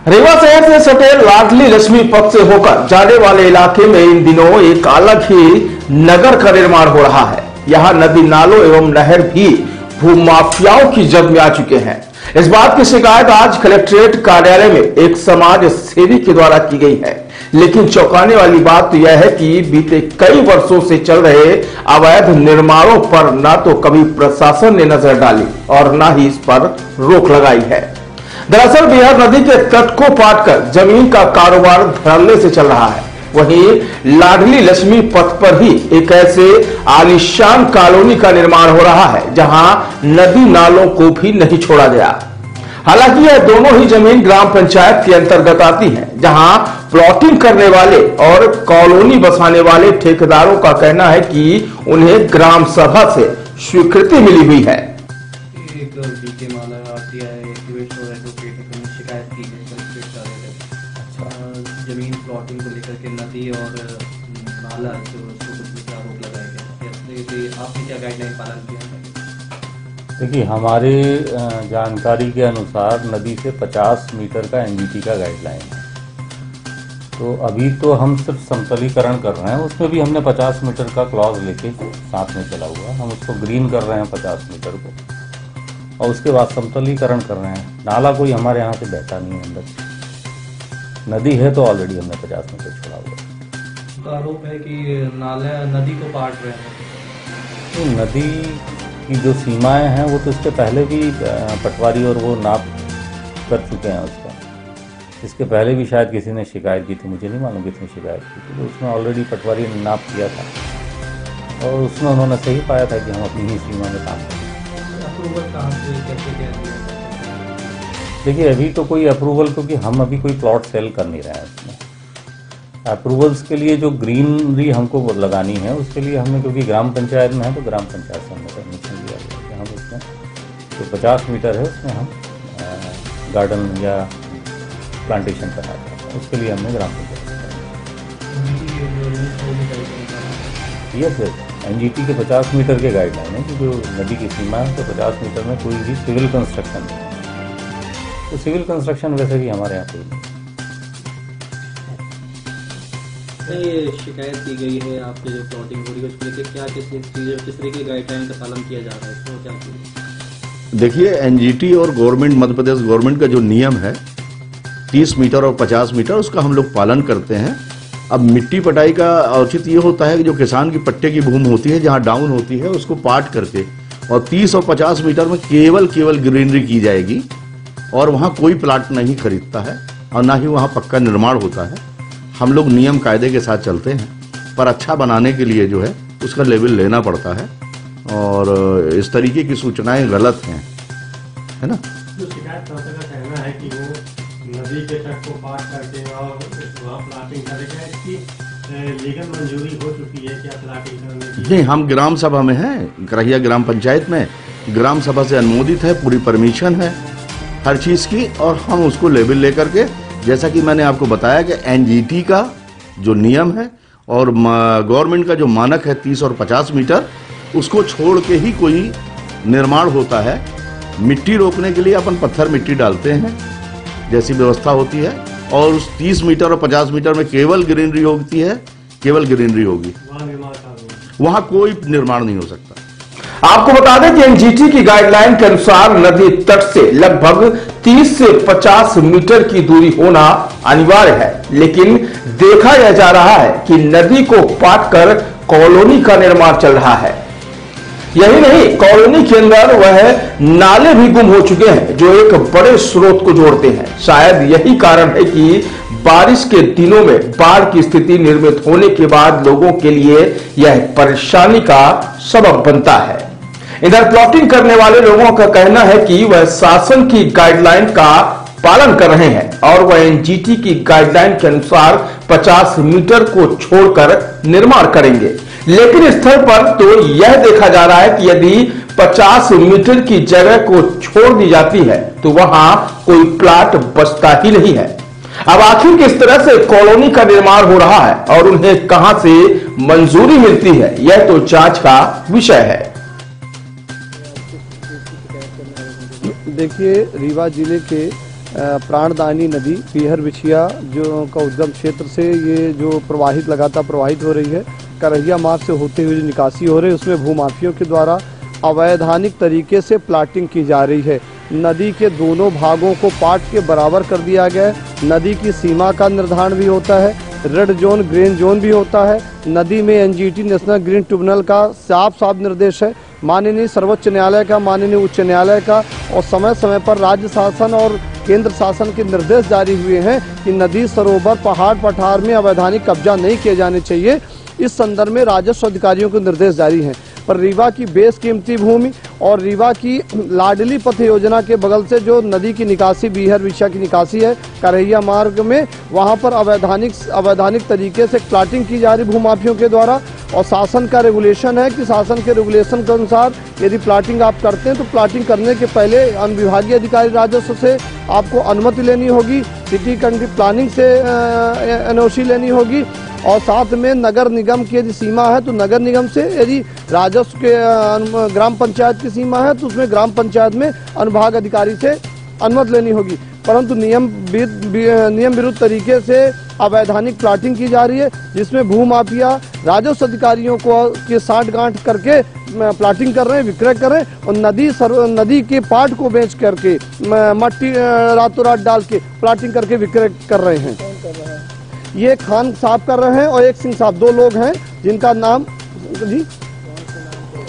रीवा शहर से सटे लाडली लक्ष्मी पथ से होकर जाने वाले इलाके में इन दिनों एक अलग ही नगर का निर्माण हो रहा है। यहाँ नदी नालों एवं नहर भी भूमाफियाओं की जद में आ चुके हैं। इस बात की शिकायत आज कलेक्ट्रेट कार्यालय में एक समाज सेवी के द्वारा की गई है। लेकिन चौंकाने वाली बात तो यह है कि बीते कई वर्षों से चल रहे अवैध निर्माणों पर न तो कभी प्रशासन ने नजर डाली और न ही इस पर रोक लगाई है। दरअसल बिहार नदी के तट को पाटकर जमीन का कारोबार धड़ल्ले से चल रहा है। वहीं लाडली लक्ष्मी पथ पर ही एक ऐसे आलीशान कॉलोनी का निर्माण हो रहा है जहां नदी नालों को भी नहीं छोड़ा गया। हालांकि यह दोनों ही जमीन ग्राम पंचायत के अंतर्गत आती है, जहां प्लॉटिंग करने वाले और कॉलोनी बसाने वाले ठेकेदारों का कहना है कि उन्हें ग्राम सभा से स्वीकृति मिली हुई है। शिकायत की गई कलेक्ट्रेट कार्यालय जमीन प्लॉटिंग को लेकर के नदी और नाला जो उसको कुछ भी आरोप लगाया गया। आपने क्या गाइडलाइन पालन किया? देखिए, हमारे जानकारी के अनुसार नदी से 50 मीटर का एनजीटी का गाइडलाइन है। तो अभी तो हम सिर्फ समतलीकरण कर रहे हैं, उसमें भी हमने 50 मीटर का क्लॉज लेके साथ में चला हुआ। हम उसको ग्रीन कर रहे हैं 50 मीटर को, और उसके बाद समतलीकरण कर रहे हैं। नाला कोई हमारे यहाँ से बहता नहीं है अंदर, नदी है तो ऑलरेडी हमने 50 मीटर छोड़ा हुआ है। तो आरोप है कि नाला नदी को पाट रहे हैं। तो नदी की जो सीमाएं हैं वो तो इसके पहले भी पटवारी और वो नाप कर चुके हैं उसका। इसके पहले भी शायद किसी ने शिकायत की थी, मुझे नहीं मालूम किसने शिकायत की थी। तो उसमें ऑलरेडी पटवारी ने नाप किया था और उसमें उन्होंने सही पाया था कि हम अपनी ही सीमा में काम करें। देखिए, अभी तो कोई अप्रूवल, क्योंकि हम अभी कोई प्लॉट सेल कर नहीं रहे हैं उसमें। अप्रूवल्स के लिए जो ग्रीनरी हमको लगानी है उसके लिए हमने, क्योंकि ग्राम पंचायत में है तो ग्राम पंचायत से हमने परमिशन लिया गया कि हम उसमें जो 50 मीटर है उसमें हम गार्डन या प्लांटेशन करना चाहते हैं। उसके लिए हमने ग्राम पंचायत यस एनजीटी के 50 मीटर के गाइडलाइन है कि जो नदी की सीमा है तो 50 मीटर में कोई भी सिविल कंस्ट्रक्शन नहीं है। तो सिविल कंस्ट्रक्शन वैसे भी हमारे यहाँ कोई नहीं। शिकायत की गई है आपके जो प्लॉटिंग हो रही है उसको लेकर क्या किस तरह की गाइडलाइन का पालन किया जा रहा है, इसमें क्या? देखिए, एनजीटी और गवर्नमेंट, मध्य प्रदेश गवर्नमेंट का जो नियम है 30 मीटर और 50 मीटर, उसका हम लोग पालन करते हैं। अब मिट्टी पटाई का औचित्य ये होता है कि जो किसान की पट्टे की भूमि होती है, जहां डाउन होती है, उसको पाट करके और 30 और 50 मीटर में केवल ग्रीनरी की जाएगी और वहां कोई प्लाट नहीं खरीदता है और ना ही वहां पक्का निर्माण होता है। हम लोग नियम कायदे के साथ चलते हैं, पर अच्छा बनाने के लिए जो है उसका लेवल लेना पड़ता है और इस तरीके की सूचनाएं गलत हैं, है ना। जो शिकायतकर्ता का कहना है कि वो नदी के तट को पार करके और वहाँ प्लाटिंग करेगा, इसकी लीगल मंजूरी हो चुकी है क्या प्लाटिंग करने की? नहीं, हम ग्राम सभा में हैं, करहिया ग्राम पंचायत में ग्राम सभा से अनुमोदित है, पूरी परमिशन है हर चीज की, और हम उसको लेवल लेकर के, जैसा कि मैंने आपको बताया कि एनजीटी का जो नियम है और गवर्नमेंट का जो मानक है 30 और 50 मीटर, उसको छोड़ के ही कोई निर्माण होता है। मिट्टी रोकने के लिए अपन पत्थर मिट्टी डालते हैं जैसी व्यवस्था होती है, और उस 30 मीटर और 50 मीटर में केवल ग्रीनरी होती है, केवल ग्रीनरी होगी, वहां कोई निर्माण नहीं हो सकता। आपको बता दें कि एनजीटी की गाइडलाइन के अनुसार नदी तट से लगभग 30 से 50 मीटर की दूरी होना अनिवार्य है, लेकिन देखा यह जा रहा है कि नदी को पाटकर कॉलोनी का निर्माण चल रहा है। यही नहीं, कॉलोनी के अंदर वह नाले भी गुम हो चुके हैं जो एक बड़े स्रोत को जोड़ते हैं। शायद यही कारण है कि बारिश के दिनों में बाढ़ की स्थिति निर्मित होने के बाद लोगों के लिए यह परेशानी का सबब बनता है। इधर प्लॉटिंग करने वाले लोगों का कहना है कि वह शासन की गाइडलाइन का पालन कर रहे हैं और वह एनजीटी की गाइडलाइन के अनुसार 50 मीटर को छोड़कर निर्माण करेंगे। लेकिन स्थल पर तो यह देखा जा रहा है कि यदि 50 मीटर की जगह को छोड़ दी जाती है तो वहां कोई प्लाट बचता ही नहीं है। अब आखिर किस तरह से कॉलोनी का निर्माण हो रहा है और उन्हें कहां से मंजूरी मिलती है, यह तो जांच का विषय है। देखिए, रीवा जिले के प्राणदायिनी नदी पीहर बिछिया जो का उद्गम क्षेत्र से ये जो लगातार प्रवाहित हो रही है, करहिया मार्ग से होते हुए जो निकासी हो रही है उसमें भूमाफियों के द्वारा अवैधानिक तरीके से प्लाटिंग की जा रही है। नदी के दोनों भागों को पाट के बराबर कर दिया गया है। नदी की सीमा का निर्धारण भी होता है, रेड जोन ग्रीन जोन भी होता है। नदी में एनजीटी नेशनल ग्रीन ट्रिब्यूनल का साफ निर्देश है, माननीय सर्वोच्च न्यायालय का, माननीय उच्च न्यायालय का, और समय समय पर राज्य शासन और केंद्र शासन के निर्देश जारी हुए हैं कि नदी सरोवर पहाड़ पठार में अवैधानिक कब्जा नहीं किए जाने चाहिए। इस संदर्भ में राजस्व अधिकारियों को निर्देश जारी हैं। पर रीवा की बेस कीमती भूमि और रीवा की लाडली पथ योजना के बगल से जो नदी की निकासी बीहर बिछिया की निकासी है करहिया मार्ग में, वहां पर अवैधानिक तरीके से प्लाटिंग की जा रही भूमाफियों के द्वारा। और शासन का रेगुलेशन है कि शासन के रेगुलेशन के अनुसार यदि प्लाटिंग आप करते हैं तो प्लाटिंग करने के पहले अनुविभागीय अधिकारी राजस्व से आपको अनुमति लेनी होगी, सिटी कंट्री प्लानिंग से एनओसी लेनी होगी, और साथ में नगर निगम की यदि सीमा है तो नगर निगम से, यदि राजस्व के ग्राम पंचायत की सीमा है तो उसमें ग्राम पंचायत में अनुभाग अधिकारी से अनुमति लेनी होगी। परंतु नियम विरुद्ध तरीके से अवैधानिक प्लाटिंग की जा रही है, जिसमें भूमाफिया राजस्व अधिकारियों को के साठगांठ करके प्लाटिंग कर रहे हैं, विक्रय कर रहे हैं, और नदी के पाट को बेच करके मट्टी रातों रात डाल के प्लाटिंग करके विक्रय कर रहे हैं। ये खान साहब कर रहे हैं और एक सिंह साहब, दो लोग हैं जिनका नाम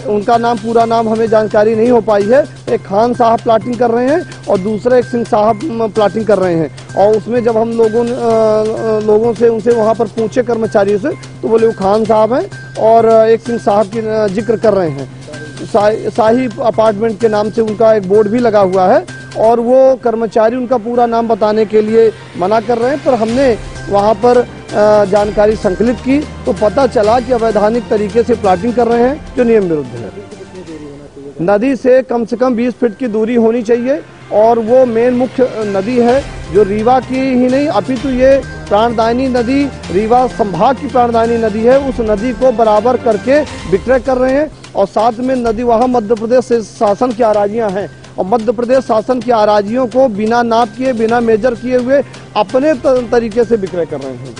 उनका नाम पूरा नाम हमें जानकारी नहीं हो पाई है। एक खान साहब प्लाटिंग कर रहे हैं और दूसरे एक सिंह साहब प्लाटिंग कर रहे हैं। और उसमें जब हम लोगों से उनसे वहाँ पर पूछे कर्मचारियों से तो बोले वो खान साहब हैं और एक सिंह साहब की जिक्र कर रहे हैं। शाही अपार्टमेंट के नाम से उनका एक बोर्ड भी लगा हुआ है और वो कर्मचारी उनका पूरा नाम बताने के लिए मना कर रहे हैं। पर हमने वहाँ पर जानकारी संकलित की तो पता चला कि अवैधानिक तरीके से प्लाटिंग कर रहे हैं जो नियम विरुद्ध है। नदी से कम 20 फीट की दूरी होनी चाहिए और वो मेन मुख्य नदी है जो रीवा की ही नहीं अपितु ये प्राणदायिनी नदी रीवा संभाग की प्राणदायिनी नदी है। उस नदी को बराबर करके विक्रय कर रहे हैं और साथ में नदी वहाँ मध्य प्रदेश शासन की अराजियाँ हैं और मध्य प्रदेश शासन की अराजियों को बिना नाप किए बिना मेजर किए हुए अपने तरीके से विक्रय कर रहे हैं।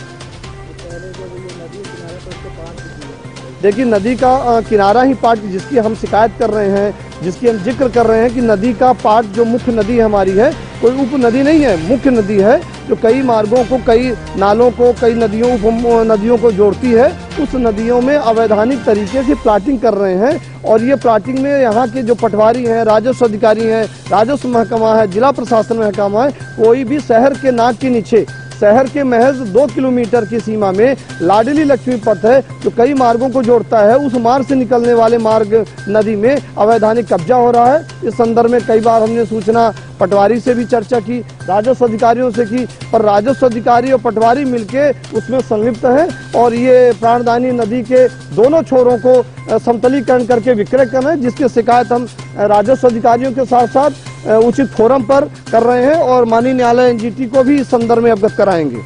देखिए नदी का किनारा ही पार्ट जिसकी हम शिकायत कर रहे हैं, जिसकी हम जिक्र कर रहे हैं कि नदी का पार्ट जो मुख्य नदी हमारी है, कोई उप नदी नहीं है, मुख्य नदी है जो कई मार्गों को, कई नालों को, कई नदियों को जोड़ती है। उस नदियों में अवैधानिक तरीके से प्लाटिंग कर रहे हैं और ये प्लाटिंग में यहाँ के जो पटवारी हैं, राजस्व अधिकारी हैं, राजस्व महकमा है, जिला प्रशासन महकमा है, कोई भी शहर के नाक के नीचे शहर के महज 2 किलोमीटर की सीमा में लाडली लक्ष्मी पथ है जो कई मार्गों को जोड़ता है। उस मार्ग से निकलने वाले मार्ग नदी में अवैधानिक कब्जा हो रहा है। इस संदर्भ में कई बार हमने सूचना पटवारी से भी चर्चा की, राजस्व अधिकारियों से की, पर राजस्व अधिकारी और पटवारी मिलके उसमें संलिप्त हैं और ये प्राणदायिनी नदी के दोनों छोरों को समतलीकरण करके विक्रय कर रहे हैं, जिसकी शिकायत हम राजस्व अधिकारियों के साथ साथ उचित फोरम पर कर रहे हैं और माननीय न्यायालय एनजीटी को भी इस संदर्भ में अवगत कराएंगे।